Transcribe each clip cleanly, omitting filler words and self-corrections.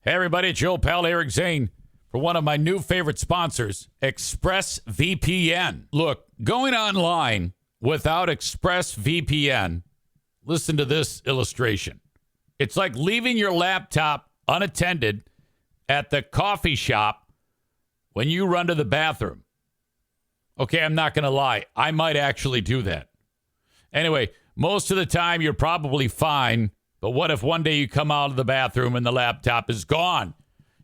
Hey, everybody, it's your old pal Eric Zane for one of my new favorite sponsors, ExpressVPN. Look, going online without ExpressVPN, listen to this illustration. It's like leaving your laptop unattended at the coffee shop when you run to the bathroom. Okay, I'm not going to lie. I might actually do that. Anyway, most of the time you're probably fine, but what if one day you come out of the bathroom and the laptop is gone?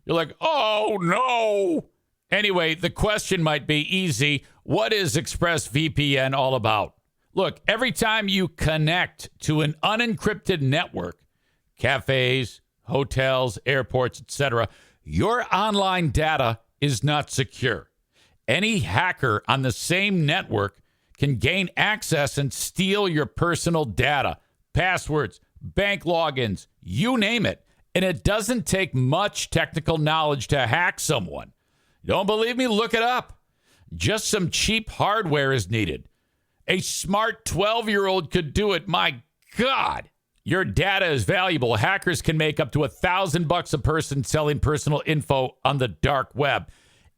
You're like, oh, no. Anyway, the question might be easy. What is ExpressVPN all about? Look, every time you connect to an unencrypted network, cafes, hotels, airports, etc., your online data is not secure. Any hacker on the same network can gain access and steal your personal data, passwords, bank logins, you name it. And it doesn't take much technical knowledge to hack someone. Don't believe me? Look it up. Just some cheap hardware is needed. A smart 12-year-old could do it. My God. Your data is valuable. Hackers can make up to $1,000 a person selling personal info on the dark web.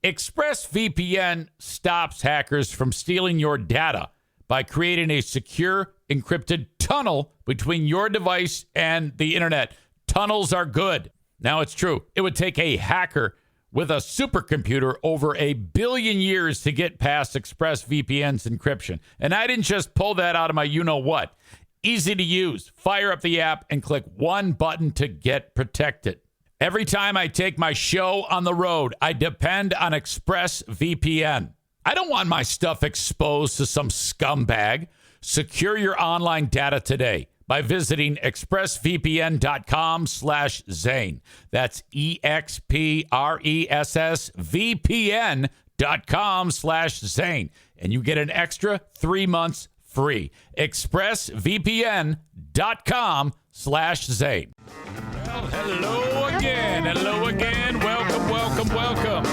ExpressVPN stops hackers from stealing your data by creating a secure, encrypted tunnel between your device and the internet. Tunnels are good. Now, it's true. It would take a hacker with a supercomputer over 1 billion years to get past ExpressVPN's encryption. And I didn't just pull that out of my you-know-what. Easy to use. Fire up the app and click one button to get protected. Every time I take my show on the road, I depend on ExpressVPN. I don't want my stuff exposed to some scumbag. Secure your online data today by visiting expressvpn.com/Zane. That's expressvpn.com/Zane. And you get an extra 3 months free. expressvpn.com/Zane. Well, hello again. Hello again. Welcome, welcome, welcome.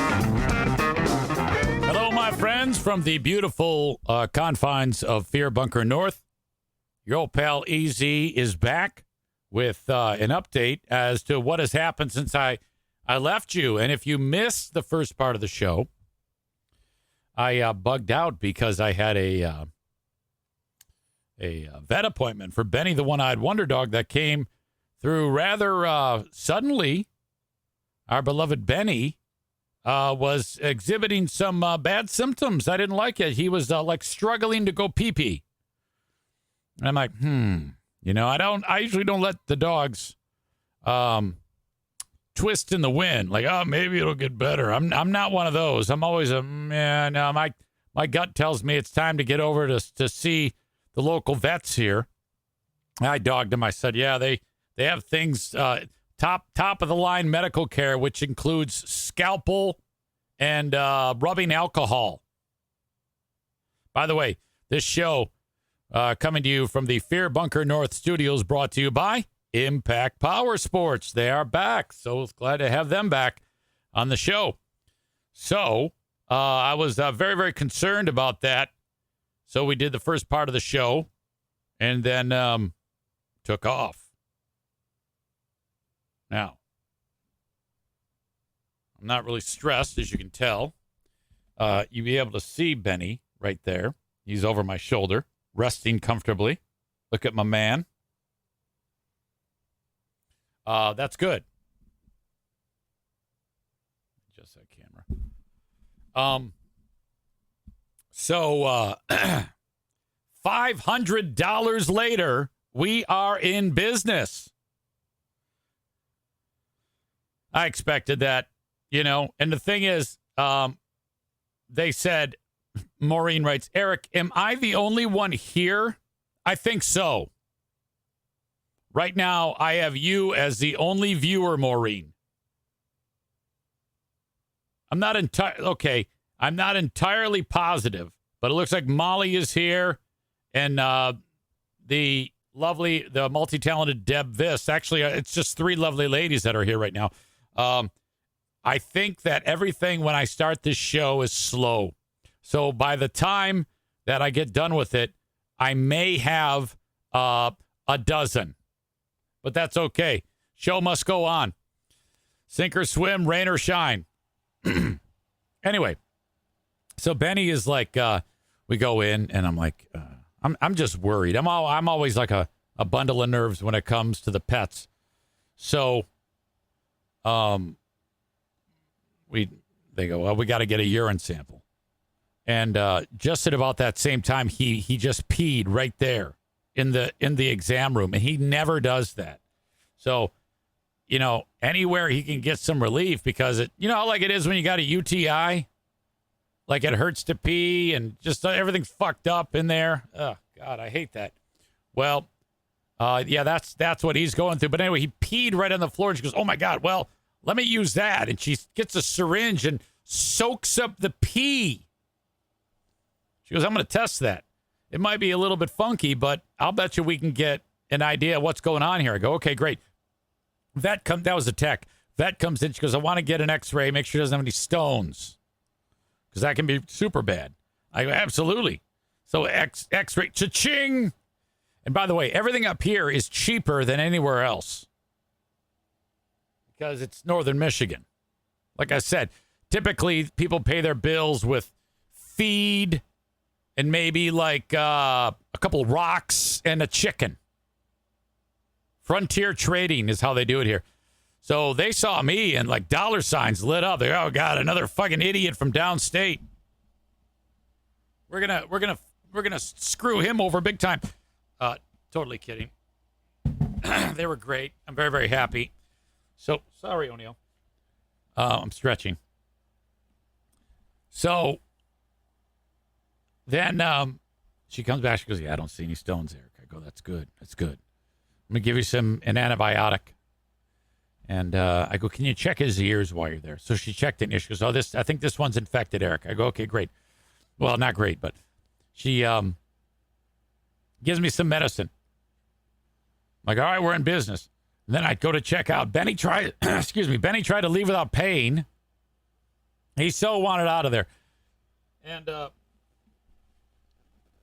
Hello, my friends from the beautiful confines of Fear Bunker North. Your old pal EZ is back with an update as to what has happened since I left you. And if you missed the first part of the show, I bugged out because I had a vet appointment for Benny, the one-eyed wonder dog, that came through rather suddenly. Our beloved Benny was exhibiting some bad symptoms. I didn't like it. He was like struggling to go pee-pee. And I'm like, I usually don't let the dogs twist in the wind. Like, oh, maybe it'll get better. I'm not one of those. I'm always my gut tells me it's time to get over to see the local vets here. I dogged him. I said, yeah, they have things, top of the line medical care, which includes scalpel and rubbing alcohol. By the way, this show coming to you from the Fear Bunker North studios, brought to you by Impact Power Sports. They are back. So glad to have them back on the show. So I was very, very concerned about that. So we did the first part of the show and then took off. Now, I'm not really stressed, as you can tell. You'll be able to see Benny right there. He's over my shoulder, resting comfortably. Look at my man. That's good. Just that camera. So $500 later, we are in business. I expected that, and the thing is, they said, Maureen writes, Eric, am I the only one here? I think so. Right now, I have you as the only viewer, Maureen. I'm not entirely positive, but it looks like Molly is here, and the multi-talented Deb Viss. Actually, it's just 3 lovely ladies that are here right now. I think that everything when I start this show is slow. So by the time that I get done with it, I may have a dozen. But that's okay. Show must go on. Sink or swim, rain or shine. Anyway, so Benny is like, we go in, and I'm like, I'm just worried. I'm always like a bundle of nerves when it comes to the pets. So, they go, well, we got to get a urine sample. And just at about that same time, he just peed right there in the exam room, and he never does that. So, anywhere he can get some relief, because it, like it is when you got a UTI, like it hurts to pee and just everything's fucked up in there. Oh God, I hate that. Well, yeah, that's what he's going through. But anyway, he peed right on the floor, and she goes, "Oh my God, well, let me use that." And she gets a syringe and soaks up the pee. She goes, "I'm going to test that. It might be a little bit funky, but I'll bet you we can get an idea of what's going on here." I go, "Okay, great." That was a tech. Vet comes in. She goes, "I want to get an x-ray, make sure he doesn't have any stones, because that can be super bad." I go, "Absolutely." So x-ray, cha-ching. And by the way, everything up here is cheaper than anywhere else because it's northern Michigan. Like I said, typically people pay their bills with feed and maybe like a couple rocks and a chicken. Frontier trading is how they do it here. So they saw me and like dollar signs lit up. They go, "Oh God, another fucking idiot from downstate. We're gonna screw him over big time." Totally kidding. They were great. I'm very, very happy. So sorry, O'Neill. I'm stretching. So then she comes back. She goes, "Yeah, I don't see any stones, Eric." I go, "That's good. That's good. I'm gonna give you an antibiotic." And I go, "Can you check his ears while you're there?" So she checked it, and she goes, "Oh, I think this one's infected, Eric." I go, "Okay, great." Well, not great, but she gives me some medicine. I'm like, "All right, we're in business." And then I go to check out. Benny tried to leave without pain. He so wanted out of there. And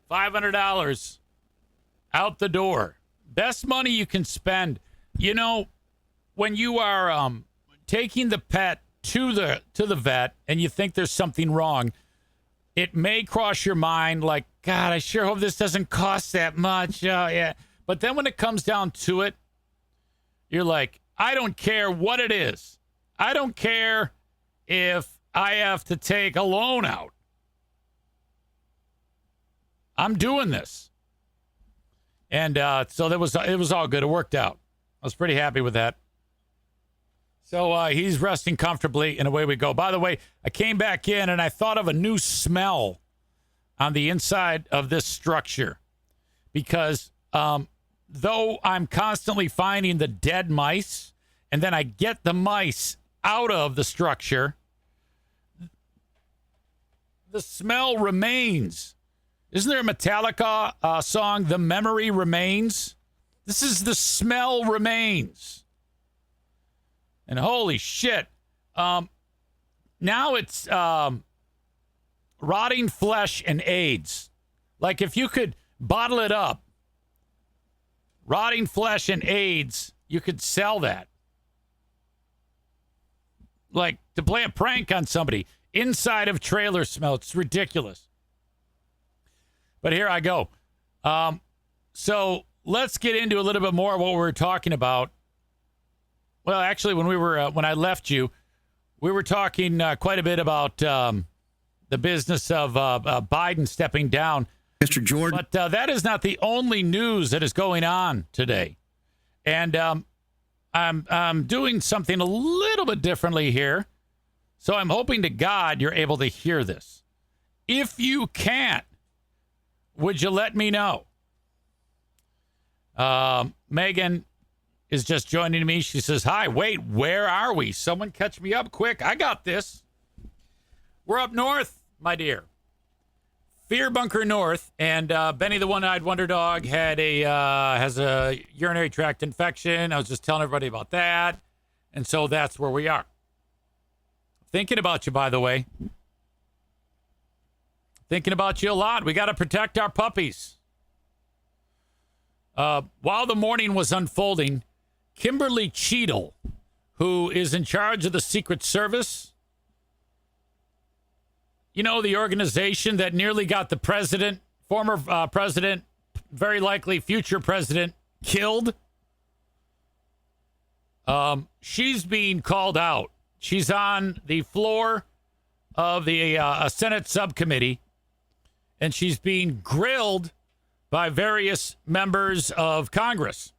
$500 out the door. Best money you can spend. When you are taking the pet to the vet and you think there's something wrong, it may cross your mind like, "God, I sure hope this doesn't cost that much." Yeah. But then when it comes down to it, you're like, I don't care what it is. I don't care if I have to take a loan out. I'm doing this. And so it was all good. It worked out. I was pretty happy with that. So he's resting comfortably, and away we go. By the way, I came back in, and I thought of a new smell on the inside of this structure, because though I'm constantly finding the dead mice, and then I get the mice out of the structure, the smell remains. Isn't there a Metallica song, "The Memory Remains"? This is "The Smell Remains." And holy shit. Now it's rotting flesh and AIDS. Like if you could bottle it up, rotting flesh and AIDS, you could sell that. Like to play a prank on somebody. Inside of trailer smell. It's ridiculous. But here I go. So let's get into a little bit more of what we were talking about. Well, actually, when I left you, we were talking quite a bit about the business of Biden stepping down. Mr. Jordan. But that is not the only news that is going on today. And I'm doing something a little bit differently here. So I'm hoping to God you're able to hear this. If you can't, would you let me know? Megan is just joining me. She says, "Hi, wait, where are we? Someone catch me up quick. I got this." We're up north, my dear. Fear Bunker North. And Benny the One-Eyed Wonder Dog has a urinary tract infection. I was just telling everybody about that. And so that's where we are. Thinking about you, by the way. Thinking about you a lot. We got to protect our puppies. While the morning was unfolding, Kimberly Cheadle, who is in charge of the Secret Service. You know, the organization that nearly got the president, former president, very likely future president, killed. She's being called out. She's on the floor of the Senate subcommittee, and she's being grilled by various members of Congress.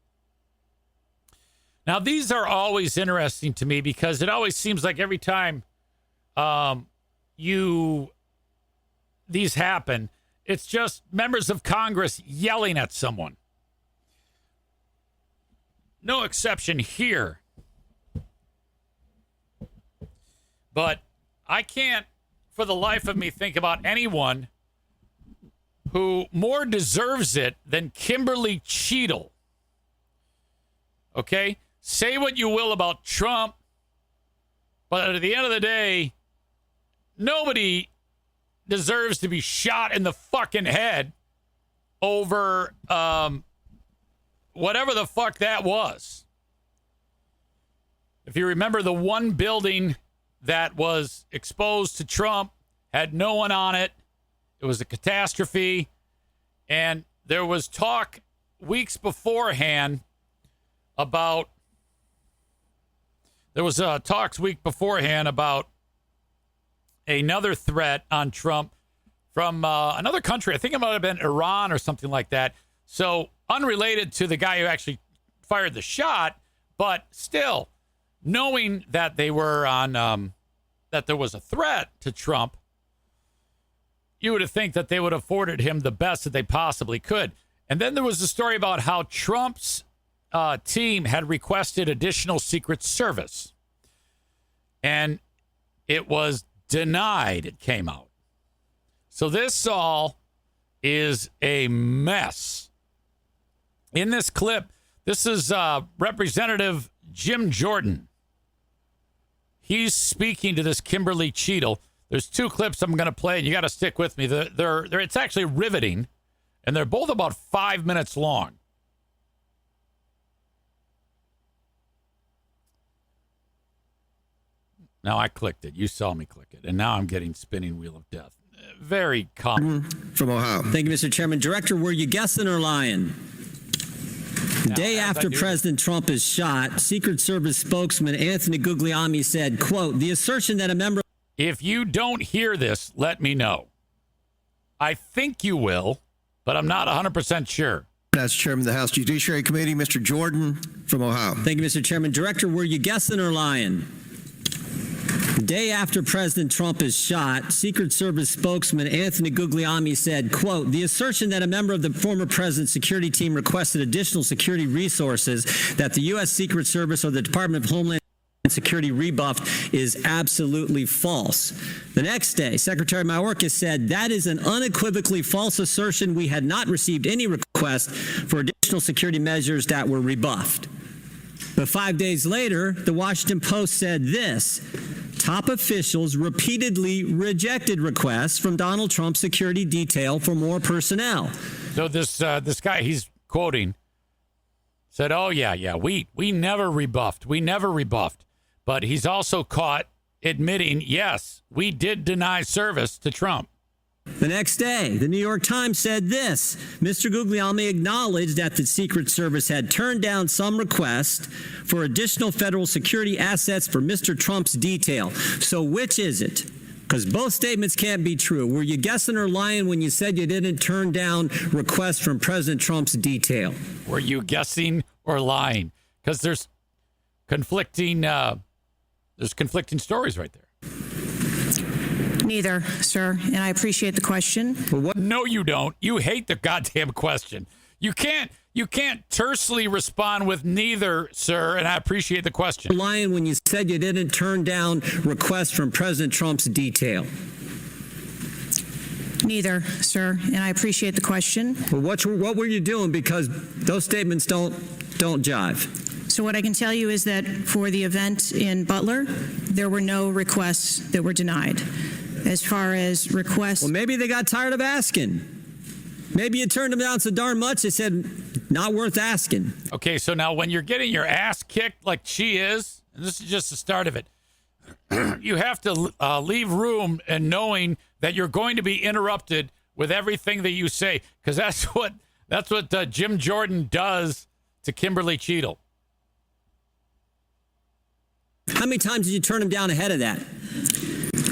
Now, these are always interesting to me because it always seems like every time these happen, it's just members of Congress yelling at someone. No exception here. But I can't, for the life of me, think about anyone who more deserves it than Kimberly Cheadle. Okay? Say what you will about Trump, but at the end of the day, nobody deserves to be shot in the fucking head over whatever the fuck that was. If you remember, the one building that was exposed to Trump had no one on it. It was a catastrophe. And there was talk weeks beforehand about another threat on Trump from another country. I think it might have been Iran or something like that. So unrelated to the guy who actually fired the shot, but still knowing that they were on, that there was a threat to Trump, you would have think that they would have afforded him the best that they possibly could. And then there was a story about how Trump's team had requested additional Secret Service, and it was denied. It came out. So this all is a mess. In this clip, this is Representative Jim Jordan. He's speaking to this Kimberly Cheadle. There's two clips I'm going to play, and you got to stick with me. It's actually riveting, and they're both about 5 minutes long. Now I clicked it. You saw me click it, and now I'm getting spinning wheel of death. Very common. From Ohio. Thank you, Mr. Chairman. Director, were you guessing or lying? The day after President Trump is shot, Secret Service spokesman Anthony Guglielmi said, quote, the assertion that a member... If you don't hear this, let me know. I think you will, but I'm not 100% sure. That's Chairman of the House Judiciary Committee, Mr. Jordan from Ohio. Thank you, Mr. Chairman. Director, were you guessing or lying? The day after President Trump is shot, Secret Service spokesman Anthony Guglielmi said, quote, the assertion that a member of the former president's security team requested additional security resources that the U.S. Secret Service or the Department of Homeland Security rebuffed is absolutely false. The next day, Secretary Mayorkas said that is an unequivocally false assertion. We had not received any request for additional security measures that were rebuffed. But 5 days later, the Washington Post said this: top officials repeatedly rejected requests from Donald Trump's security detail for more personnel. So this guy he's quoting said, "Oh yeah, we never rebuffed. We never rebuffed." But he's also caught admitting, yes, we did deny service to Trump. The next day, the New York Times said this: Mr. Guglielmi acknowledged that the Secret Service had turned down some requests for additional federal security assets for Mr. Trump's detail. So which is it? Because both statements can't be true. Were you guessing or lying when you said you didn't turn down requests from President Trump's detail? Were you guessing or lying? Because there's conflicting stories right there. Neither, sir, and I appreciate the question. No, you don't. You hate the goddamn question. You can't tersely respond with neither, sir, and I appreciate the question. Lying when you said you didn't turn down requests from President Trump's detail. Neither, sir, and I appreciate the question. Well, what were you doing? Because those statements don't jive. So what I can tell you is that for the event in Butler, there were no requests that were denied. As far as requests... Well, maybe they got tired of asking. Maybe you turned them down so darn much, they said, not worth asking. Okay, so now when you're getting your ass kicked like she is, and this is just the start of it, you have to leave room and knowing that you're going to be interrupted with everything that you say, because that's what Jim Jordan does to Kimberly Cheadle. How many times did you turn him down ahead of that?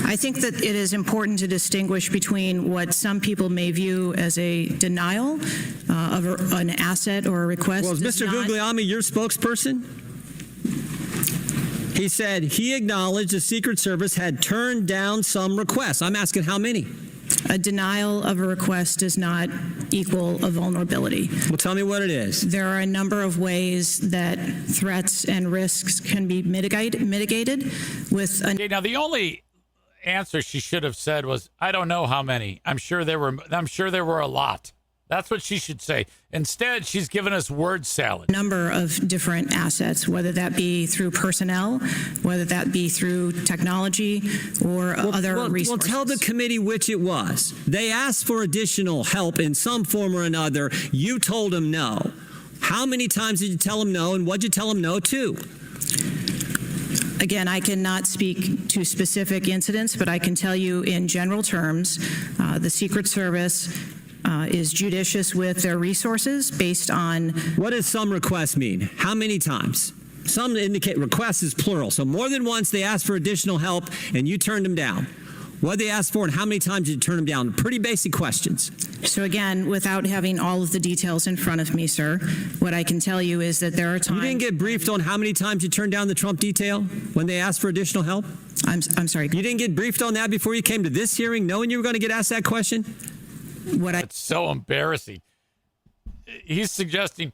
I think that it is important to distinguish between what some people may view as a denial of an asset or a request. Well, is Mr. Guglielmi your spokesperson? He said he acknowledged the Secret Service had turned down some requests. I'm asking how many? A denial of a request does not equal a vulnerability. Well, tell me what it is. There are a number of ways that threats and risks can be mitigated with Okay, now the only answer she should have said was, I don't know how many. I'm sure there were a lot. That's what she should say. Instead, she's given us word salad. Number of different assets, whether that be through personnel, whether that be through technology or other resources. Well, tell the committee which it was. They asked for additional help in some form or another. You told them no. How many times did you tell them no, and what did you tell them no to? Again, I cannot speak to specific incidents, but I can tell you in general terms, the Secret Service is judicious with their resources based on... What does some requests mean? How many times? Some indicate requests is plural. So more than once they asked for additional help and you turned them down. What did they ask for and how many times did you turn them down? Pretty basic questions. So again, without having all of the details in front of me, sir, what I can tell you is that there are times... You didn't get briefed on how many times you turned down the Trump detail when they asked for additional help? I'm sorry. You didn't get briefed on that before you came to this hearing knowing you were going to get asked that question? It's so embarrassing. He's suggesting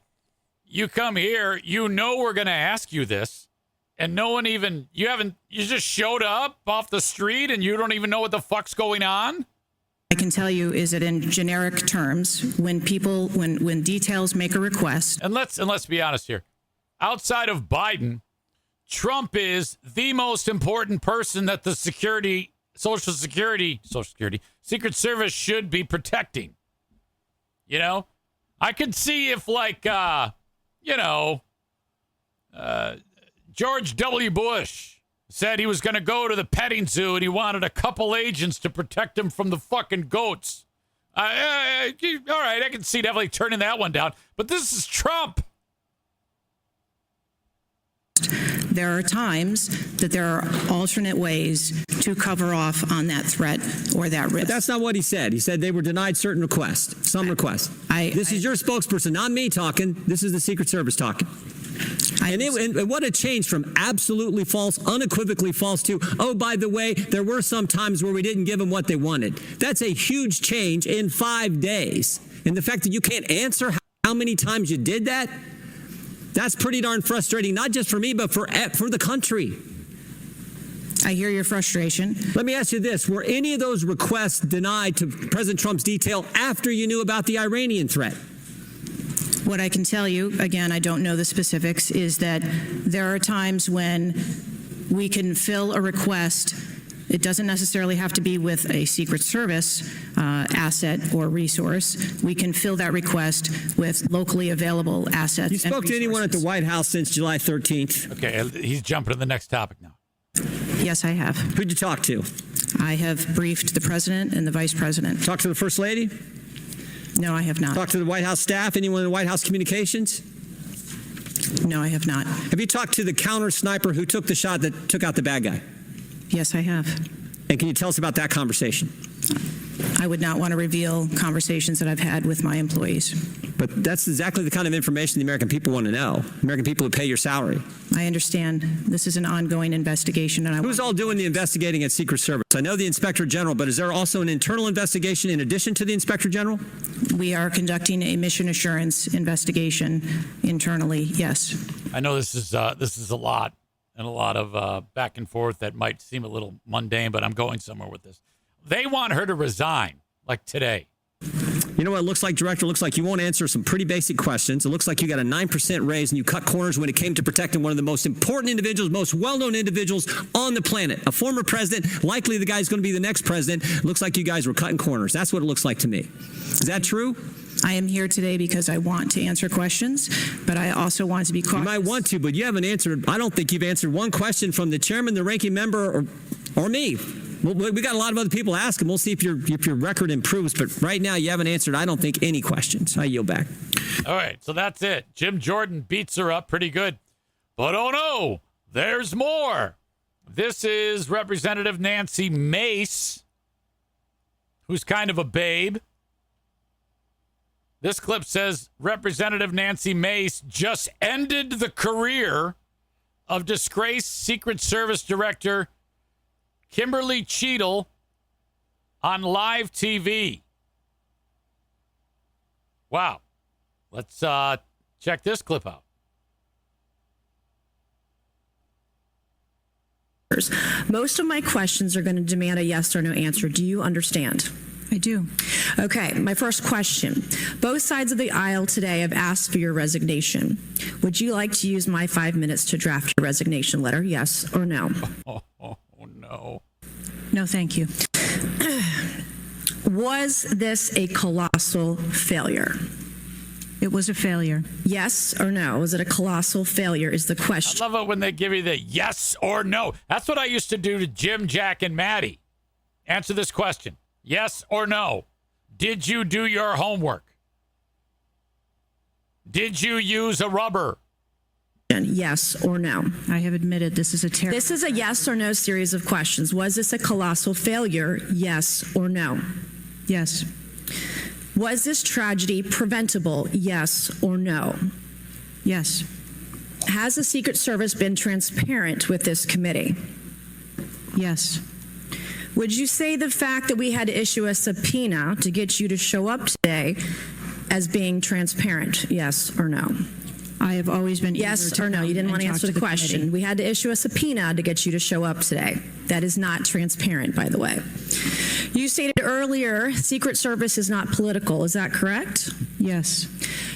you come here, you know we're going to ask you this, and no one even, you just showed up off the street and you don't even know what the fuck's going on? I can tell you is that in generic terms, when details make a request. And let's be honest here. Outside of Biden, Trump is the most important person that the Secret Service should be protecting. You know, I could see if George W. Bush said he was going to go to the petting zoo and he wanted a couple agents to protect him from the fucking goats. All right, I can see definitely turning that one down. But this is Trump. There are times that there are alternate ways to cover off on that threat or that risk. But that's not what he said. He said they were denied certain requests, some requests. This is your spokesperson, not me talking. This is the Secret Service talking. And what a change from absolutely false, unequivocally false to, oh, by the way, there were some times where we didn't give them what they wanted. That's a huge change in 5 days. And the fact that you can't answer how many times you did that, that's pretty darn frustrating, not just for me, but for the country. I hear your frustration. Let me ask you this. Were any of those requests denied to President Trump's detail after you knew about the Iranian threat? What I can tell you, again, I don't know the specifics, is that there are times when we can fill a request. It doesn't necessarily have to be with a Secret Service asset or resource. We can fill that request with locally available assets. You spoke to anyone at the White House since July 13th? Okay, he's jumping to the next topic now. Yes, I have. Who'd you talk to? I have briefed the President and the Vice President. Talked to the First Lady? No, I have not. Talked to the White House staff? Anyone in the White House communications? No, I have not. Have you talked to the counter sniper who took the shot that took out the bad guy? Yes, I have. And can you tell us about that conversation? I would not want to reveal conversations that I've had with my employees. But that's exactly the kind of information the American people want to know. American people who pay your salary. I understand this is an ongoing investigation. And Who's all doing the investigating at Secret Service? I know the Inspector General, but is there also an internal investigation in addition to the Inspector General? We are conducting a mission assurance investigation internally, yes. I know this is a lot. And a lot of back and forth that might seem a little mundane, but I'm going somewhere with this. They want her to resign, like today. You know what it looks like, Director? It looks like you won't answer some pretty basic questions. It looks like you got a 9% raise and you cut corners when it came to protecting one of the most important individuals, most well-known individuals on the planet. A former president, likely the guy's going to be the next president. Looks like you guys were cutting corners. That's what it looks like to me. Is that true? I am here today because I want to answer questions, but I also want to be cautious. You might want to, but you haven't answered. I don't think you've answered one question from the chairman, the ranking member, or me. We got a lot of other people asking. We'll see if your record improves. But right now, you haven't answered, I don't think, any questions. I yield back. All right, so that's it. Jim Jordan beats her up pretty good. But oh no, there's more. This is Representative Nancy Mace, who's kind of a babe. This clip says Representative Nancy Mace just ended the career of disgraced Secret Service Director Kimberly Cheadle on live TV. Wow. Let's check this clip out. Most of my questions are going to demand a yes or no answer. Do you understand? I do. Okay, my first question. Both sides of the aisle today have asked for your resignation. Would you like to use my 5 minutes to draft your resignation letter, yes or no? Oh no. No, thank you. Was this a colossal failure? It was a failure. Yes or no? Was it a colossal failure is the question. I love it when they give you the yes or no. That's what I used to do to Jim, Jack, and Maddie. Answer this question. Yes or no? Did you do your homework? Did you use a rubber? Yes or no? I have admitted this is a terrible. This is a yes or no series of questions. Was this a colossal failure? Yes or no? Yes. Was this tragedy preventable? Yes or no? Yes. Has the Secret Service been transparent with this committee? Yes. Would you say the fact that we had to issue a subpoena to get you to show up today as being transparent? Yes or no? I have always been Yes or no? You didn't want to answer the question. Committee. We had to issue a subpoena to get you to show up today. That is not transparent, by the way. You stated earlier, Secret Service is not political. Is that correct? Yes.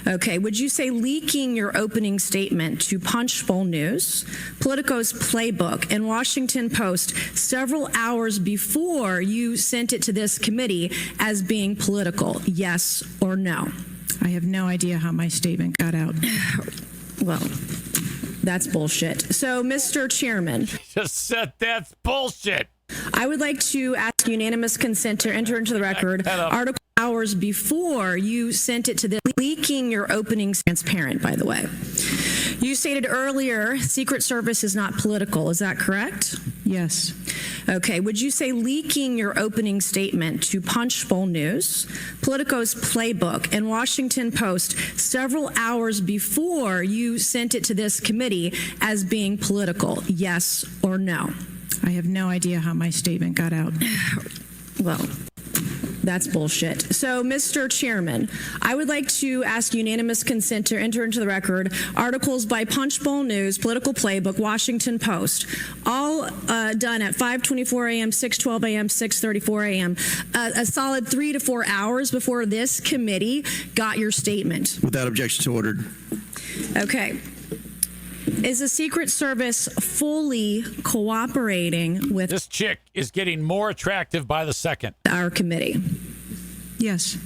Okay. Would you say leaking your opening statement to Punchbowl News, Politico's Playbook, and Washington Post several hours before you sent it to this committee as being political? Yes or no? I have no idea how my statement got out. Well, that's bullshit. So, Mr. Chairman, Just said that's bullshit. I would like to ask unanimous consent to enter into the record article hours before you sent it to the leaking your opening transparent, by the way. You stated earlier, Secret Service is not political. Is that correct? Yes. Okay. Would you say leaking your opening statement to Punchbowl News, Politico's Playbook, and Washington Post several hours before you sent it to this committee as being political? Yes or no? I have no idea how my statement got out. Well, that's bullshit. So, Mr. Chairman, I would like to ask unanimous consent to enter into the record articles by Punchbowl News, Political Playbook, Washington Post, all done at 5:24 a.m., 6:12 a.m., 6:34 a.m., a solid 3 to 4 hours before this committee got your statement. Without objection, so ordered. Okay. Is the Secret Service fully cooperating with This chick is getting more attractive by the second. our committee? Yes.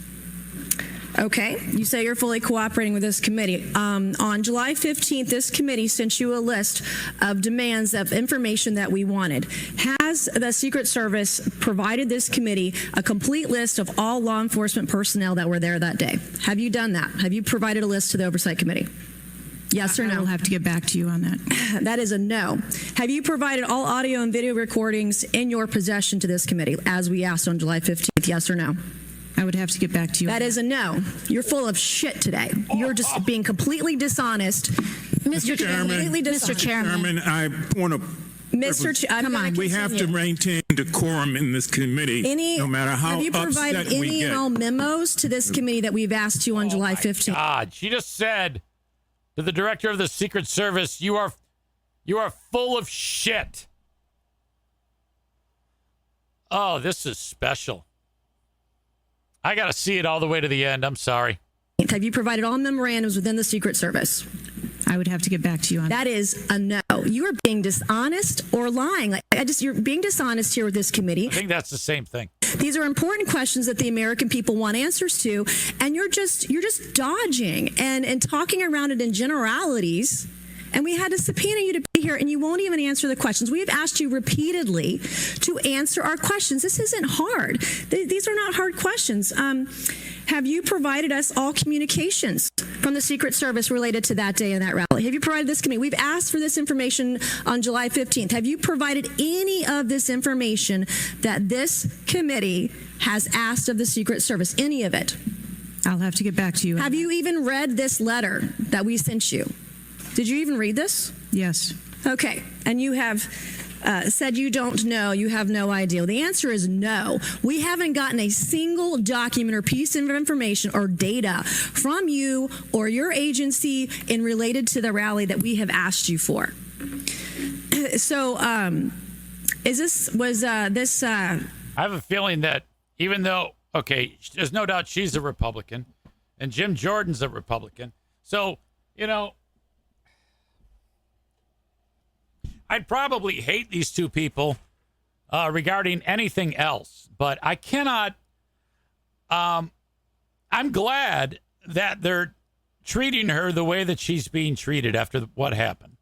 Okay, you say you're fully cooperating with this committee. On July 15th, this committee sent you a list of demands of information that we wanted. Has the Secret Service provided this committee a complete list of all law enforcement personnel that were there that day? Have you done that? Have you provided a list to the Oversight Committee? Yes or no? I will have to get back to you on that. That is a no. Have you provided all audio and video recordings in your possession to this committee, as we asked on July 15th? Yes or no? I would have to get back to you. That is a no. You're full of shit today. You're just being completely dishonest. Mr. Chairman, Mr. Chairman, I want to. Come on. We have to maintain decorum in this committee, no matter how have you provided upset we any get. and all memos to this committee that we've asked you on July 15th? God, she just said to the director of the Secret Service, you are full of shit. Oh, this is special. I got to see it all the way to the end. I'm sorry. Have you provided all memorandums within the Secret Service? I would have to get back to you on That is a no. You are being dishonest or lying. You're being dishonest here with this committee. I think that's the same thing. These are important questions that the American people want answers to, and you're just dodging and talking around it in generalities. And we had to subpoena you to be here, and you won't even answer the questions. We have asked you repeatedly to answer our questions. This isn't hard. These are not hard questions. Have you provided us all communications from the Secret Service related to that day and that rally? Have you provided this committee? We've asked for this information on July 15th. Have you provided any of this information that this committee has asked of the Secret Service? Any of it? I'll have to get back to you. Have you even read this letter that we sent you? Did you even read this? Yes. Okay. And you have said you don't know, you have no idea. Well, the answer is no. We haven't gotten a single document or piece of information or data from you or your agency in related to the rally that we have asked you for. So, I have a feeling that even though, okay, there's no doubt she's a Republican and Jim Jordan's a Republican. So, I'd probably hate these two people regarding anything else, but I cannot. I'm glad that they're treating her the way that she's being treated after what happened.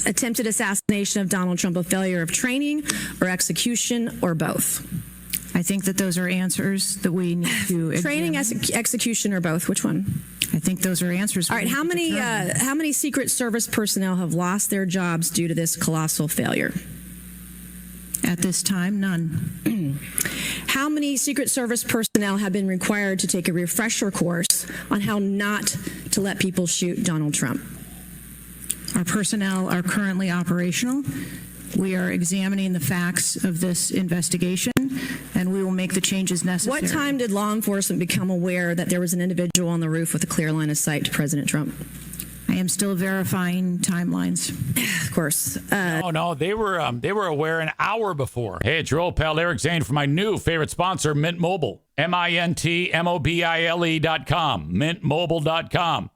Attempted assassination of Donald Trump, a failure of training or execution or both? I think that those are answers that we need to training, execution, or both. Which one? I think those are answers. All right. How many Secret Service personnel have lost their jobs due to this colossal failure? At this time, none. How many Secret Service personnel have been required to take a refresher course on how not to let people shoot Donald Trump? Our personnel are currently operational. We are examining the facts of this investigation, and we will make the changes necessary. What time did law enforcement become aware that there was an individual on the roof with a clear line of sight to President Trump? I am still verifying timelines. Of course. No, they were aware an hour before. Hey, it's your old pal Eric Zane for my new favorite sponsor, Mint Mobile. MintMobile.com. MintMobile.com.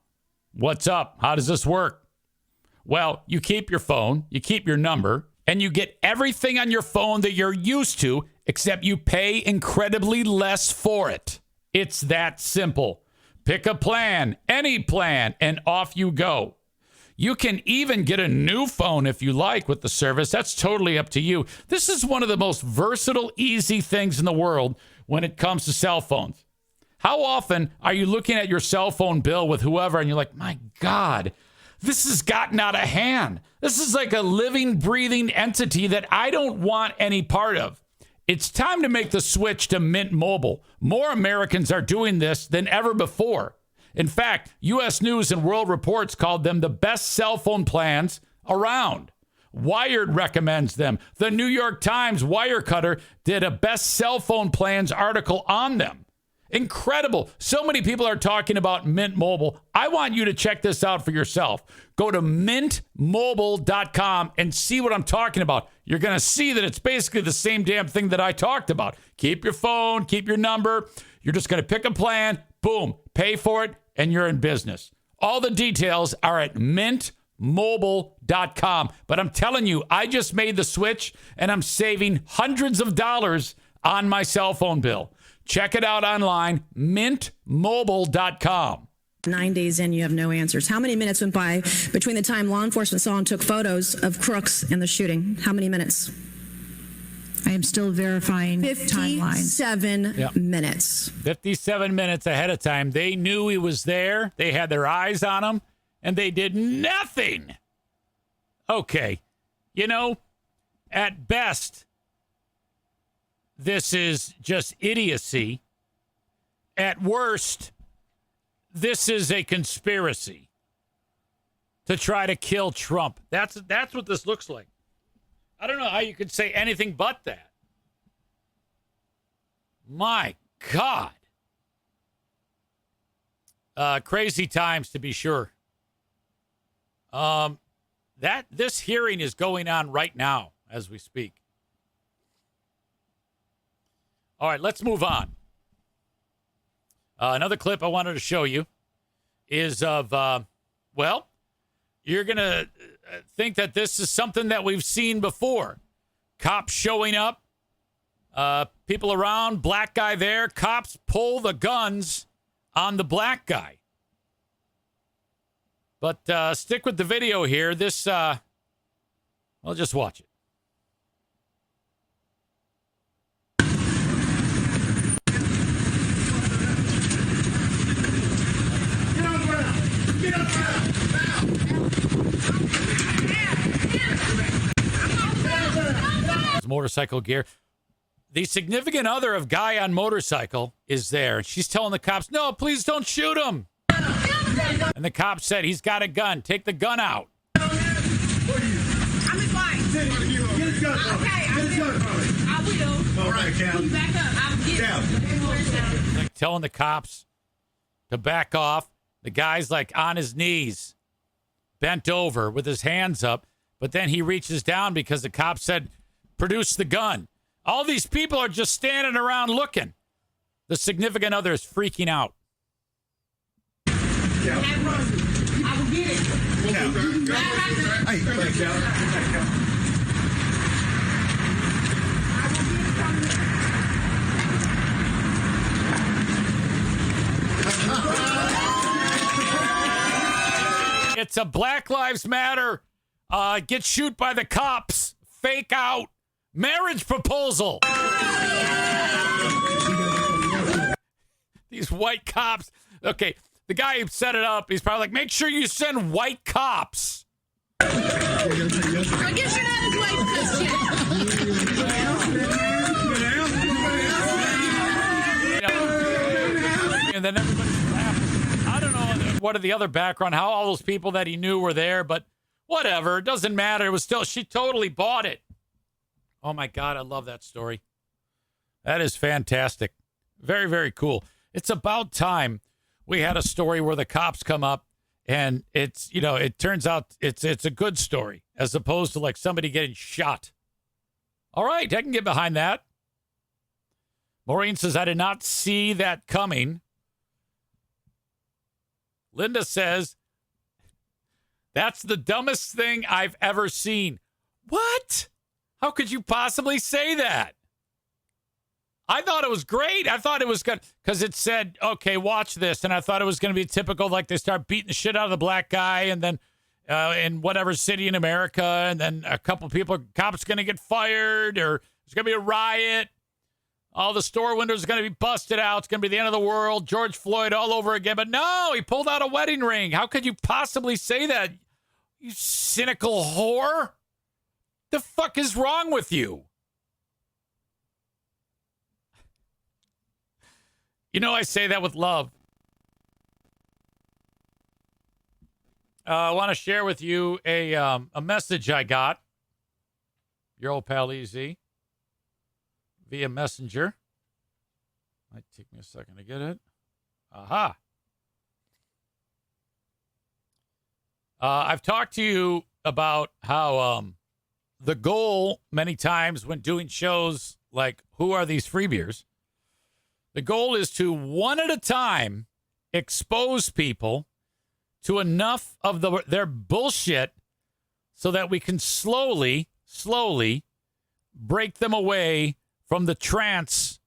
What's up? How does this work? Well, you keep your phone, you keep your number, and you get everything on your phone that you're used to, except you pay incredibly less for it. It's that simple. Pick a plan, any plan, and off you go. You can even get a new phone if you like with the service. That's totally up to you. This is one of the most versatile, easy things in the world when it comes to cell phones. How often are you looking at your cell phone bill with whoever and you're like, my God, this has gotten out of hand. This is like a living, breathing entity that I don't want any part of. It's time to make the switch to Mint Mobile. More Americans are doing this than ever before. In fact, U.S. News and World Reports called them the best cell phone plans around. Wired recommends them. The New York Times Wirecutter did a best cell phone plans article on them. Incredible. So many people are talking about Mint Mobile. I want you to check this out for yourself. Go to mintmobile.com and see what I'm talking about. You're going to see that it's basically the same damn thing that I talked about. Keep your phone, keep your number. You're just going to pick a plan, boom, pay for it, and you're in business. All the details are at mintmobile.com. But I'm telling you, I just made the switch and I'm saving hundreds of dollars on my cell phone bill. Check it out online, mintmobile.com. 9 days in, you have no answers. How many minutes went by between the time law enforcement saw and took photos of crooks in the shooting? How many minutes? I am still verifying timelines. 57 minutes. 57 minutes ahead of time. They knew he was there. They had their eyes on him, and they did nothing. Okay. At best, this is just idiocy. At worst, this is a conspiracy to try to kill Trump. That's what this looks like. I don't know how you could say anything but that. My God. Crazy times, to be sure. This hearing is going on right now as we speak. All right, let's move on. Another clip I wanted to show you is of, you're going to think that this is something that we've seen before. Cops showing up, people around, black guy there, cops pull the guns on the black guy. But stick with the video here. This, just watch it. Motorcycle gear. The significant other of guy on motorcycle is there. She's telling the cops, no, please don't shoot him. And the cop said, he's got a gun. Take the gun out. I'm fine. Get his gun. Okay, I will. All right, Cal. Back up. I'll get him. Like telling the cops to back off. The guy's like on his knees, bent over with his hands up. But then he reaches down because the cop said, produce the gun. All these people are just standing around looking. The significant other is freaking out. I will get it. It's a Black Lives Matter. Get shoot by the cops. Fake out. Marriage proposal. These white cops. Okay, the guy who set it up, he's probably like, make sure you send white cops. I guess you're not as white as shit. And then everybody's laughing. I don't know what are the other background, how all those people that he knew were there, but whatever. It doesn't matter. It was still, she totally bought it. Oh, my God. I love that story. That is fantastic. Very, very cool. It's about time we had a story where the cops come up and it's, it turns out it's a good story as opposed to like somebody getting shot. All right. I can get behind that. Maureen says, I did not see that coming. Linda says, that's the dumbest thing I've ever seen. What? How could you possibly say that? I thought it was great. I thought it was good because it said, okay, watch this. And I thought it was going to be typical, like they start beating the shit out of the black guy and then in whatever city in America. And then a couple people, cops going to get fired or there's going to be a riot. All the store windows are going to be busted out. It's going to be the end of the world. George Floyd all over again. But no, he pulled out a wedding ring. How could you possibly say that? You cynical whore. The fuck is wrong with you? I say that with love. I want to share with you a message I got. Your old pal EZ. Via Messenger. Might take me a second to get it. Aha. I've talked to you about how the goal many times when doing shows like Who Are These Free Beers? The goal is to one at a time expose people to enough of their bullshit so that we can slowly break them away from the trance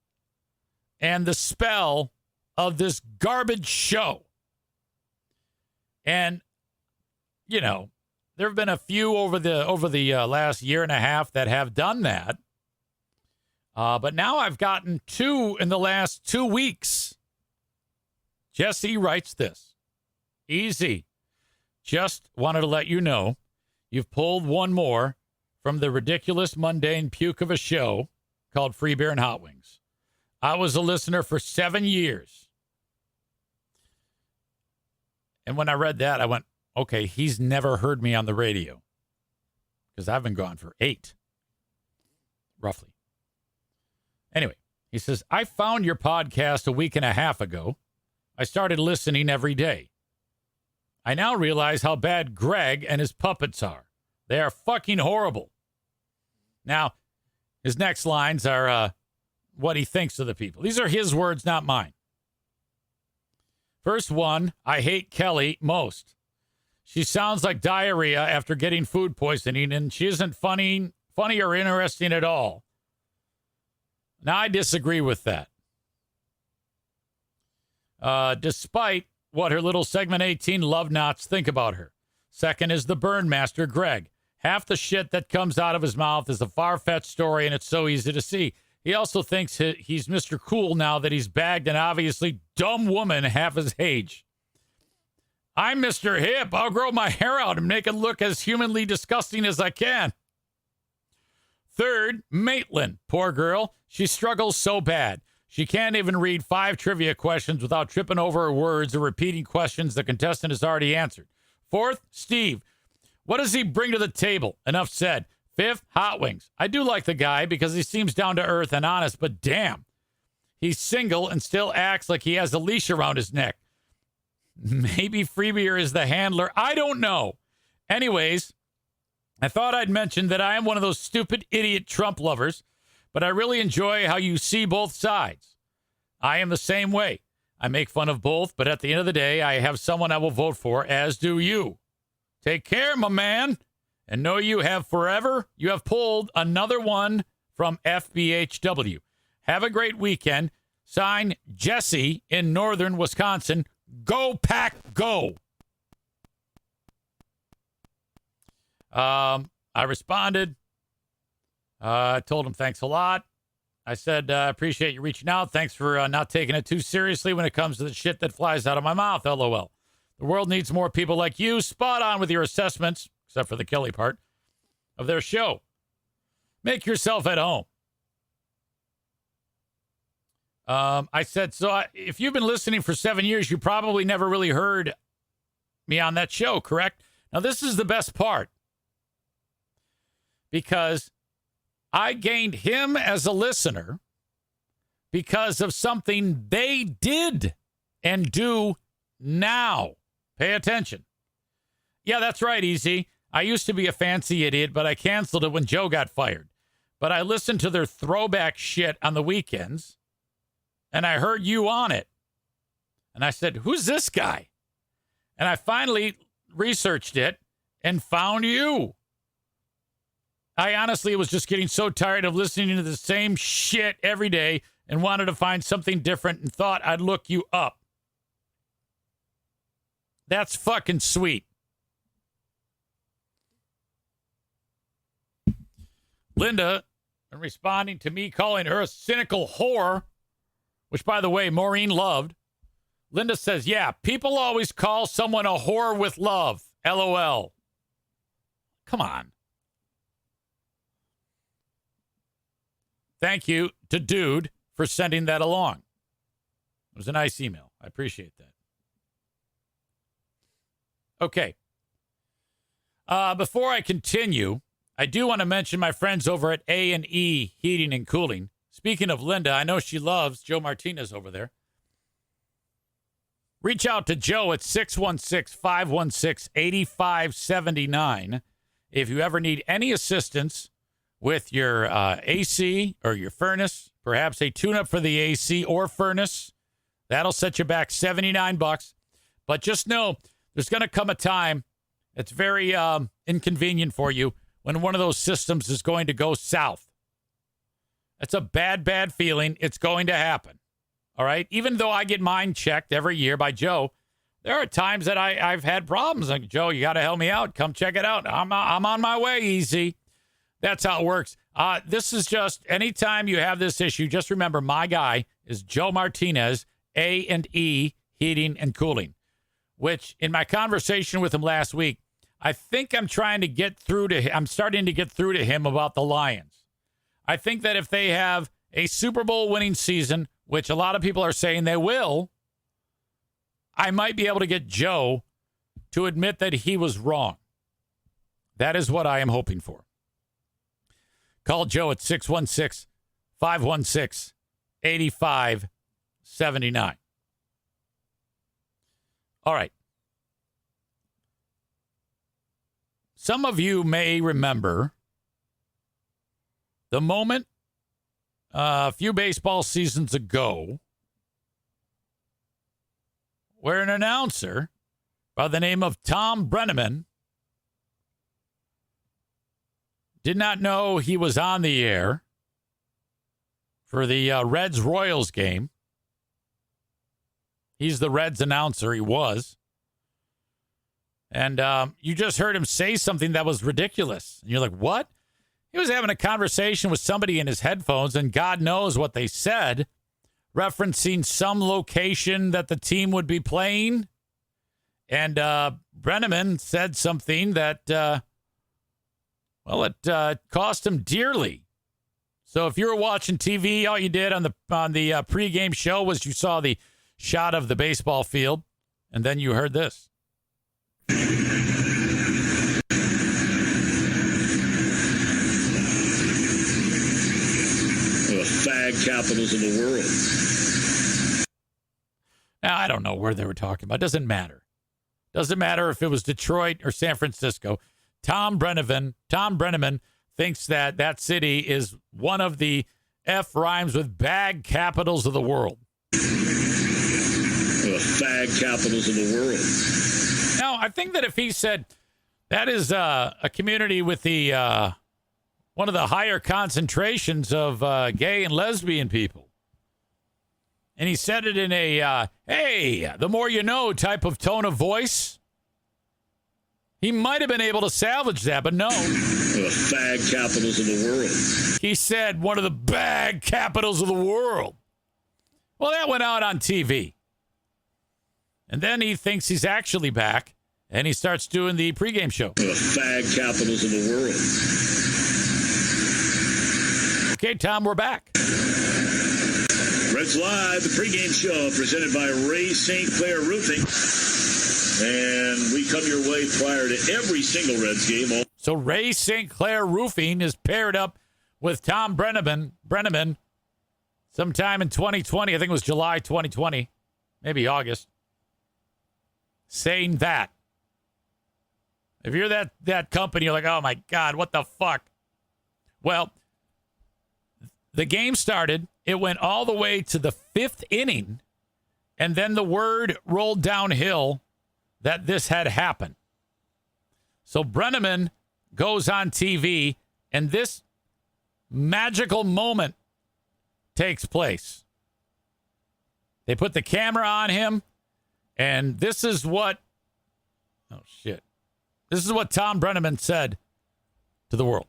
and the spell of this garbage show. And, there have been a few over the last year and a half that have done that. But now I've gotten 2 in the last 2 weeks. Jesse writes this. Easy. Just wanted to let you know you've pulled one more from the ridiculous, mundane puke of a show called Free Beer and Hot Wings. I was a listener for 7 years. And when I read that, I went, okay, he's never heard me on the radio because I've been gone for 8, roughly. Anyway, he says, I found your podcast a week and a half ago. I started listening every day. I now realize how bad Greg and his puppets are. They are fucking horrible. Now, his next lines are, what he thinks of the people. These are his words, not mine. First one, I hate Kelly most. She sounds like diarrhea after getting food poisoning, and she isn't funny or interesting at all. Now, I disagree with that. Despite what her little segment 18 love knots think about her. Second is the burn master, Greg. Half the shit that comes out of his mouth is a far-fetched story, and it's so easy to see. He also thinks he's Mr. Cool now that he's bagged an obviously dumb woman half his age. I'm Mr. Hip. I'll grow my hair out and make it look as humanly disgusting as I can. Third, Maitland. Poor girl. She struggles so bad. She can't even read 5 trivia questions without tripping over her words or repeating questions the contestant has already answered. Fourth, Steve. What does he bring to the table? Enough said. Fifth, Hot Wings. I do like the guy because he seems down to earth and honest, but damn, he's single and still acts like he has a leash around his neck. Maybe Freebier is the handler. I don't know. Anyways, I thought I'd mention that I am one of those stupid idiot Trump lovers, but I really enjoy how you see both sides. I am the same way. I make fun of both, but at the end of the day, I have someone I will vote for, as do you. Take care, my man. And know you have pulled another one from FBHW. Have a great weekend. Signed, Jesse in northern Wisconsin. Go Pack, go. I responded. I told him thanks a lot. I said, appreciate you reaching out. Thanks for not taking it too seriously when it comes to the shit that flies out of my mouth. LOL. The world needs more people like you. Spot on with your assessments, except for the Kelly part, of their show. Make yourself at home. I said, if you've been listening for 7 years, you probably never really heard me on that show, correct? Now, this is the best part. Because I gained him as a listener because of something they did and do now. Pay attention. Yeah, that's right, Easy. I used to be a fancy idiot, but I canceled it when Joe got fired. But I listened to their throwback shit on the weekends, and I heard you on it. And I said, who's this guy? And I finally researched it and found you. I honestly was just getting so tired of listening to the same shit every day and wanted to find something different and thought I'd look you up. That's fucking sweet. Linda, responding to me calling her a cynical whore, which, by the way, Maureen loved. Linda says, yeah, people always call someone a whore with love. LOL. Come on. Thank you to Dude for sending that along. It was a nice email. I appreciate that. Okay. Before I continue, I do want to mention my friends over at A&E Heating and Cooling. Speaking of Linda, I know she loves Joe Martinez over there. Reach out to Joe at 616-516-8579 if you ever need any assistance with your AC or your furnace, perhaps a tune-up for the AC or furnace. That'll set you back $79. But just know there's going to come a time that's very inconvenient for you when one of those systems is going to go south. It's a bad, bad feeling. It's going to happen. All right? Even though I get mine checked every year by Joe, there are times that I've had problems. Like, Joe, you got to help me out. Come check it out. I'm on my way, Easy. That's how it works. This is just, anytime you have this issue, just remember my guy is Joe Martinez, A&E Heating and Cooling, which in my conversation with him last week, I think I'm starting to get through to him about the Lions. I think that if they have a Super Bowl winning season, which a lot of people are saying they will, I might be able to get Joe to admit that he was wrong. That is what I am hoping for. Call Joe at 616-516-8579. All right. Some of you may remember the moment a few baseball seasons ago where an announcer by the name of Tom Brenneman did not know he was on the air for the Reds-Royals game. He's the Reds announcer. He was. And you just heard him say something that was ridiculous. And you're like, what? He was having a conversation with somebody in his headphones, and God knows what they said, referencing some location that the team would be playing. And Brenneman said something that, it cost him dearly. So if you were watching TV, all you did on the pregame show was you saw the shot of the baseball field, and then you heard this. Fag capitals in the world. Now, I don't know where they were talking about. Doesn't matter. Doesn't matter if it was Detroit or San Francisco. Tom Brenneman thinks that city is one of the F rhymes with bag capitals of the world. Fag capitals of the world. Now, I think that if he said that is a community with the one of the higher concentrations of gay and lesbian people, and he said it in a, hey, the more you know type of tone of voice, he might have been able to salvage that, but no. Fag capitals of the world. He said one of the bag capitals of the world. Well, that went out on TV. And then he thinks he's actually back, and he starts doing the pregame show. Fag capitals of the world. Okay, Tom, we're back. Reds Live, the pregame show presented by Ray St. Clair Roofing. And we come your way prior to every single Reds game. So Ray St. Clair Roofing is paired up with Tom Brenneman sometime in 2020. I think it was July 2020, maybe August, saying that. If you're that company, you're like, oh, my God, what the fuck? Well, the game started. It went all the way to the 5th inning, and then the word rolled downhill that this had happened. So Brenneman goes on TV, and this magical moment takes place. They put the camera on him, and this is what Tom Brenneman said to the world.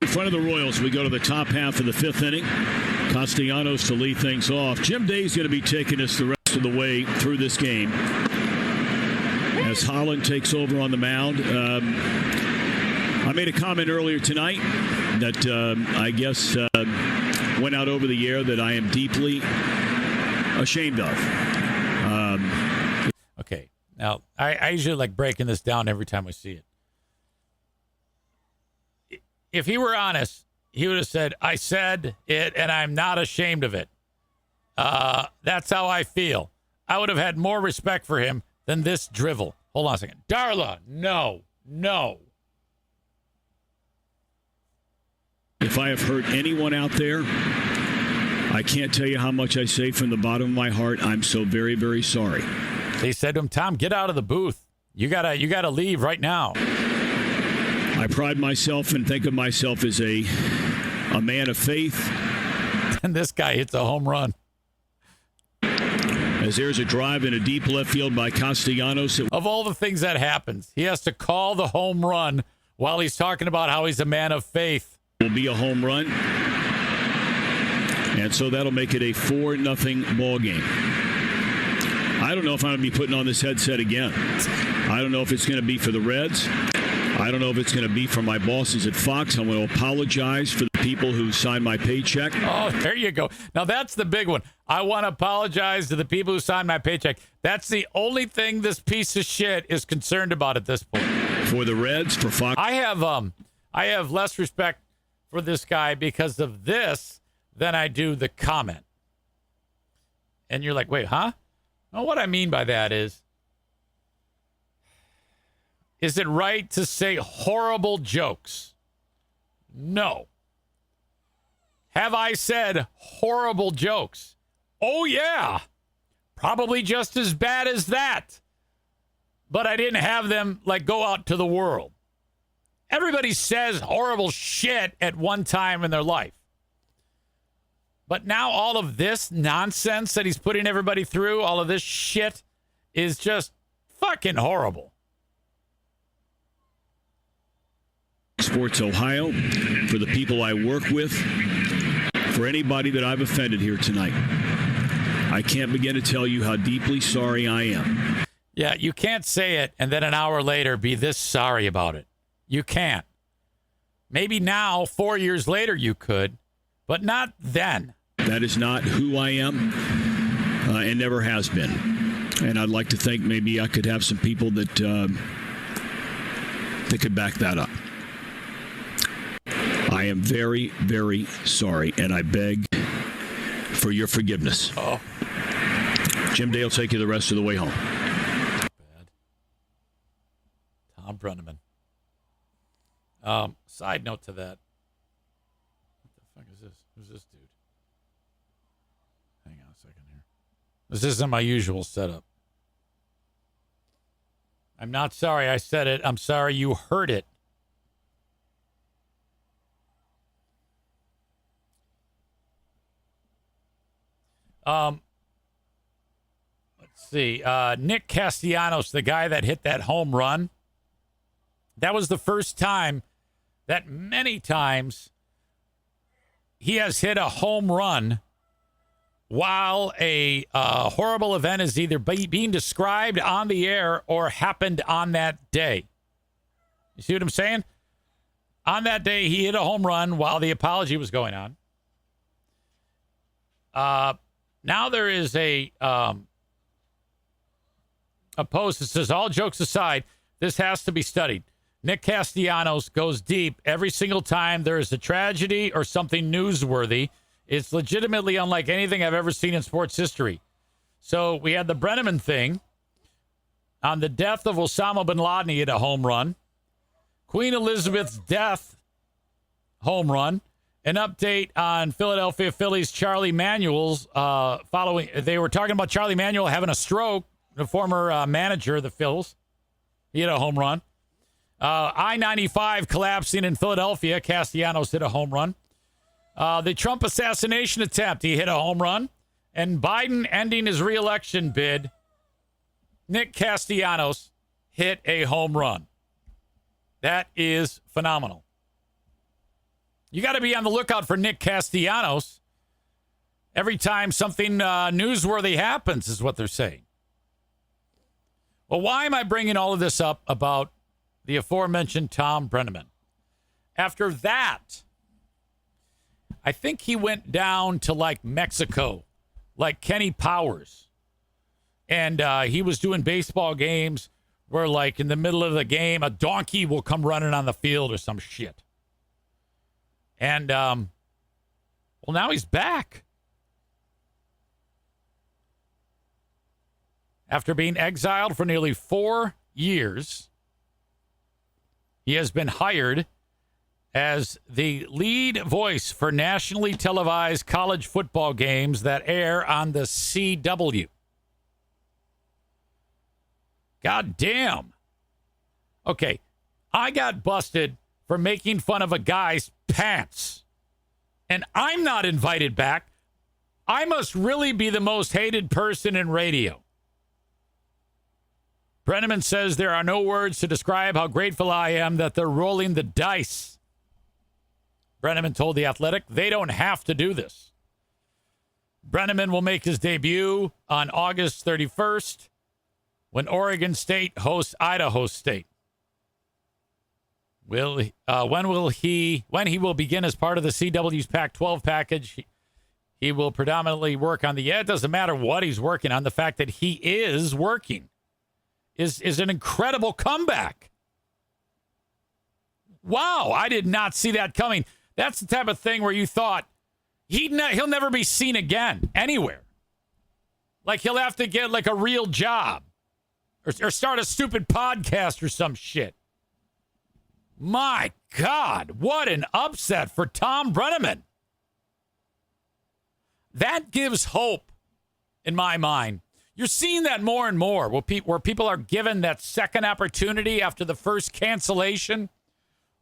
In front of the Royals, we go to the top half of the 5th inning. Castellanos to lead things off. Jim Day's going to be taking us the rest of the way through this game as Holland takes over on the mound. I made a comment earlier tonight that I guess went out over the air that I am deeply ashamed of. Okay. Now, I usually like breaking this down every time we see it. If he were honest, he would have said, I said it, and I'm not ashamed of it. That's how I feel. I would have had more respect for him than this drivel. Hold on a second. Darla, no. If I have hurt anyone out there, I can't tell you how much I say from the bottom of my heart. I'm so very, very sorry. They said to him, Tom, get out of the booth. You gotta leave right now. I pride myself and think of myself as a man of faith. And this guy hits a home run. As there's a drive in a deep left field by Castellanos. Of all the things that happens, he has to call the home run while he's talking about how he's a man of faith. Will be a home run. And so that'll make it a 4-0 ball game. I don't know if I'm going to be putting on this headset again. I don't know if it's going to be for the Reds. I don't know if it's going to be for my bosses at Fox. I'm going to apologize for the people who signed my paycheck. Oh, there you go. Now, that's the big one. I want to apologize to the people who signed my paycheck. That's the only thing this piece of shit is concerned about at this point. For the Reds, for Fox. I have less respect for this guy because of this than I do the comment. And you're like, wait, huh? Well, what I mean by that is it right to say horrible jokes? No. Have I said horrible jokes? Oh, yeah. Probably just as bad as that. But I didn't have them, like, go out to the world. Everybody says horrible shit at one time in their life. But now all of this nonsense that he's putting everybody through, all of this shit, is just fucking horrible. Sports Ohio, for the people I work with, for anybody that I've offended here tonight. I can't begin to tell you how deeply sorry I am. Yeah, you can't say it and then an hour later be this sorry about it. You can't. Maybe now, 4 years later, you could, but not then. That is not who I am and never has been. And I'd like to think maybe I could have some people that could back that up. I am very, very sorry, and I beg for your forgiveness. Oh. Jim Day will take you the rest of the way home. Bad. Tom Brenneman. Side note to that. What the fuck is this? Who's this dude? Hang on a second here. This isn't my usual setup. I'm not sorry I said it. I'm sorry you heard it. Let's see. Nick Castellanos, the guy that hit that home run. That was the first time that many times he has hit a home run while a horrible event is either being described on the air or happened on that day. You see what I'm saying? On that day, he hit a home run while the apology was going on. Now there is a post that says, all jokes aside, this has to be studied. Nick Castellanos goes deep every single time there is a tragedy or something newsworthy. It's legitimately unlike anything I've ever seen in sports history. So we had the Brenneman thing. On the death of Osama bin Laden, he hit a home run. Queen Elizabeth's death, home run. An update on Philadelphia Phillies' Charlie Manuel's following. They were talking about Charlie Manuel having a stroke, the former manager of the Phils. He hit a home run. I-95 collapsing in Philadelphia. Castellanos hit a home run. The Trump assassination attempt, he hit a home run. And Biden ending his reelection bid, Nick Castellanos hit a home run. That is phenomenal. You got to be on the lookout for Nick Castellanos every time something newsworthy happens, is what they're saying. Well, why am I bringing all of this up about the aforementioned Tom Brenneman? After that, I think he went down to like Mexico, like Kenny Powers. And he was doing baseball games where like in the middle of the game, a donkey will come running on the field or some shit. And, well, now he's back. After being exiled for nearly 4 years, he has been hired as the lead voice for nationally televised college football games that air on the CW. God damn. Okay, I got busted for making fun of a guy's pants, and I'm not invited back. I must really be the most hated person in radio. Brenneman says there are no words to describe how grateful I am that they're rolling the dice. Brenneman told The Athletic they don't have to do this. Brenneman will make his debut on August 31st when Oregon State hosts Idaho State. When he will begin as part of the CW's Pac-12 package, he will predominantly work on it doesn't matter what he's working on. The fact that he is working is an incredible comeback. Wow, I did not see that coming. That's the type of thing where you thought he'll never be seen again anywhere. Like he'll have to get like a real job or start a stupid podcast or some shit. My God, what an upset for Tom Brenneman. That gives hope in my mind. You're seeing that more and more where people are given that second opportunity after the first cancellation.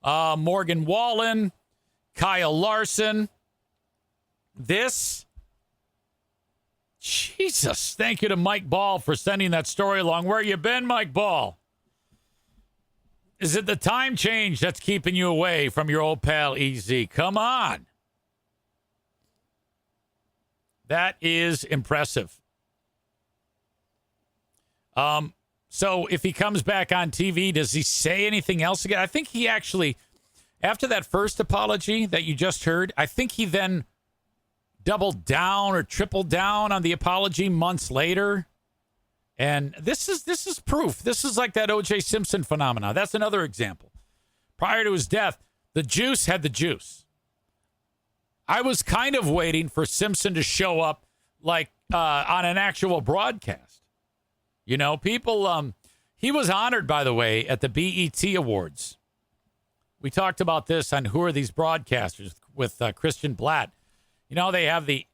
Morgan Wallen, Kyle Larson. Jesus, thank you to Mike Ball for sending that story along. Where you been, Mike Ball? Is it the time change that's keeping you away from your old pal EZ? Come on. That is impressive. So if he comes back on TV, does he say anything else again? I think he actually, after that first apology that you just heard, I think he then doubled down or tripled down on the apology months later. And this is proof. This is like that O.J. Simpson phenomenon. That's another example. Prior to his death, the juice had the juice. I was kind of waiting for Simpson to show up like on an actual broadcast. You know, people, he was honored, by the way, at the BET Awards. We talked about this on Who Are These Broadcasters with Christian Blatt. You know, they have the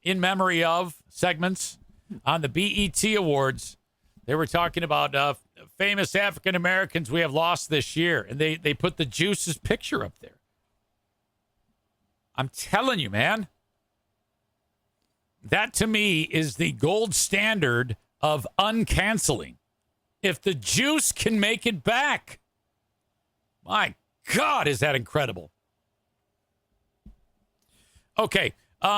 In Memory Of segments on the BET Awards. They were talking about famous African Americans we have lost this year, and they put the Juice's picture up there. I'm telling you, man. That, to me, is the gold standard of uncanceling. If the Juice can make it back, my God, is that incredible. Okay,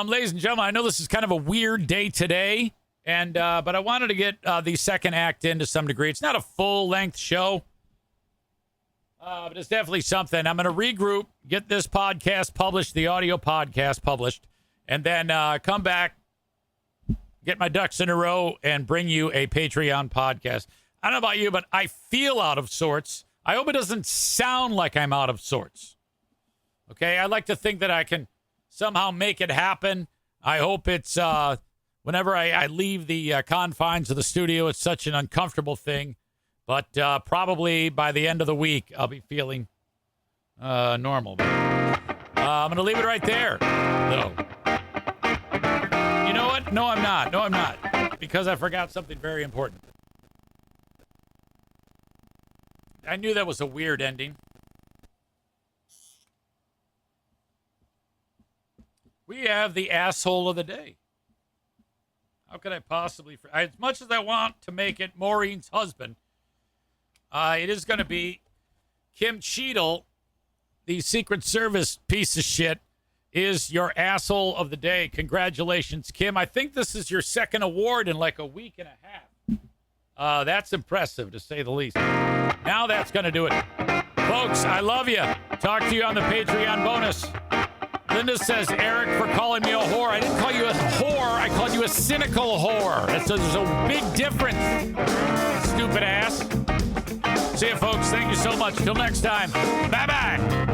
ladies and gentlemen, I know this is kind of a weird day today, and but I wanted to get the second act in to some degree. It's not a full-length show, but it's definitely something. I'm going to regroup, get this podcast published, the audio podcast published, and then come back, get my ducks in a row, and bring you a Patreon podcast. I don't know about you, but I feel out of sorts. I hope it doesn't sound like I'm out of sorts. Okay, I like to think that I can somehow make it happen. I hope it's whenever I leave the confines of the studio, it's such an uncomfortable thing. But probably by the end of the week, I'll be feeling normal. I'm going to leave it right there, though. You know what? No, I'm not. No, I'm not. Because I forgot something very important. I knew that was a weird ending. We have the asshole of the day. How could I possibly... As much as I want to make it Maureen's husband, it is going to be Kim Cheadle, the Secret Service piece of shit, is your asshole of the day. Congratulations, Kim. I think this is your second award in like a week and a half. That's impressive, to say the least. Now that's going to do it. Folks, I love you. Talk to you on the Patreon bonus. Linda says, Eric, for calling me a whore. I didn't call you a whore. I called you a cynical whore. There's a big difference, stupid ass. See you, folks. Thank you so much. Till next time. Bye-bye.